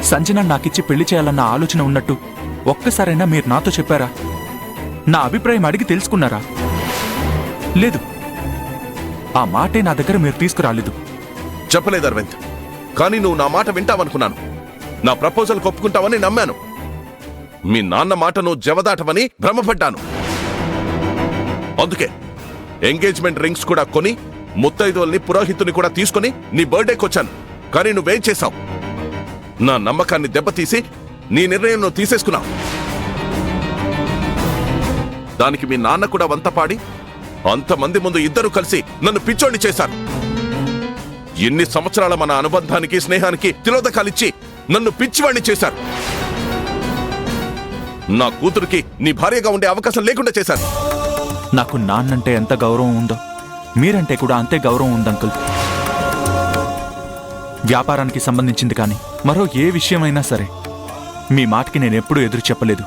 సంజన నాకిచ్చి పెళ్లి చేయాలన్న ఆలోచన ఉన్నట్టు ఒక్కసారైనా మీరు నాతో చెప్పారా? నా అభిప్రాయం అడిగి తెలుసుకున్నారా? లేదు. ఆ మాటే నా దగ్గర మీరు తీసుకురాలేదు. చెప్పలేదు అరవింద్, కానీ నువ్వు నా మాట వింటావనుకున్నాను. నా ప్రపోజల్ ఒప్పుకుంటావని నమ్మాను. మీ నాన్న మాట నువ్వు జవదాటవని భ్రమపడ్డాను. అందుకే ఎంగేజ్మెంట్ రింగ్స్ కూడా కొని, ముత్తైదుల్ని పురోహితుని కూడా తీసుకుని నీ బర్త్డేకి వచ్చాను. కానీ నువ్వేం చేశావు? నా నమ్మకాన్ని దెబ్బతీసి నీ నిర్ణయం నువ్వు తీసేసుకున్నావు. దానికి మీ నాన్న కూడా వంతపాడి అంతమంది ముందు ఇద్దరు కలిసి నన్ను పిచ్చోడిని చేశారు. ఎన్ని సంవత్సరాల మన అనుబంధానికి, స్నేహానికి తిలోదకాలిచ్చి నన్ను పిచ్చివాణ్ణి చేశారు. నా కూతురికి నీ భార్యగా ఉండే అవకాశం లేకుండా చేశారు. నాకు నాన్నంటే ఎంత గౌరవం ఉందో మీరంటే కూడా అంతే గౌరవం ఉంది అంకుల్. వ్యాపారానికి సంబంధించింది కానీ మరో ఏ విషయమైనా సరే మీ మాటకి నేనెప్పుడూ ఎదురు చెప్పలేదు.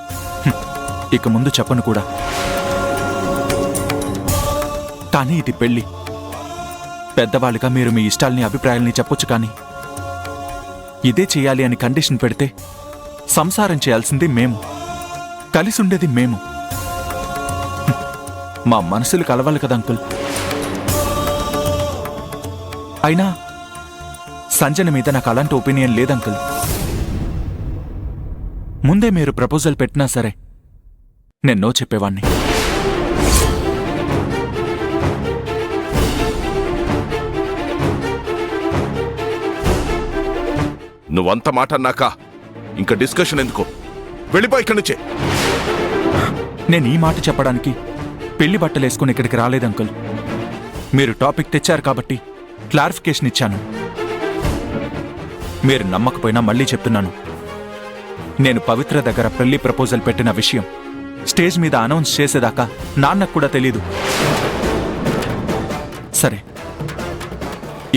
ఇక ముందు చెప్పను కూడా. కానీ ఇది పెళ్లి. పెద్దవాళ్ళుగా మీరు మీ ఇష్టాల్ని, అభిప్రాయాల్ని చెప్పొచ్చు, కానీ ఇదే చేయాలి అని కండిషన్ పెడితే సంసారం చేయాల్సింది మేము, కలిసి ఉండేది మేము. మా మనసులు కలవాలి కదా అంకుల్. అయినా సంజన మీద నాకు అలాంటి ఒపీనియన్ లేదంకుల్. ముందే మీరు ప్రపోజల్ పెట్టినా సరే నేను నో చెప్పేవాణ్ణి. నువ్వంత మాట అన్నాక ఇంకా డిస్కషన్ ఎందుకు? వెళ్ళిపో ఇక్కడి నుంచే. నేను ఈ మాట చెప్పడానికి పెళ్లి బట్టలేసుకుని ఇక్కడికి రాలేదంకుల్. మీరు టాపిక్ తెచ్చారు కాబట్టి క్లారిఫికేషన్ ఇచ్చాను. మీరు నమ్మకపోయినా మళ్ళీ చెప్తున్నాను. నేను పవిత్ర దగ్గర పెళ్లి ప్రపోజల్ పెట్టిన విషయం స్టేజ్ మీద అనౌన్స్ చేసేదాకా నాన్నకు కూడా తెలీదు. సరే,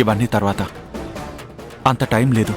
ఇవన్నీ తర్వాత. అంత టైం లేదు.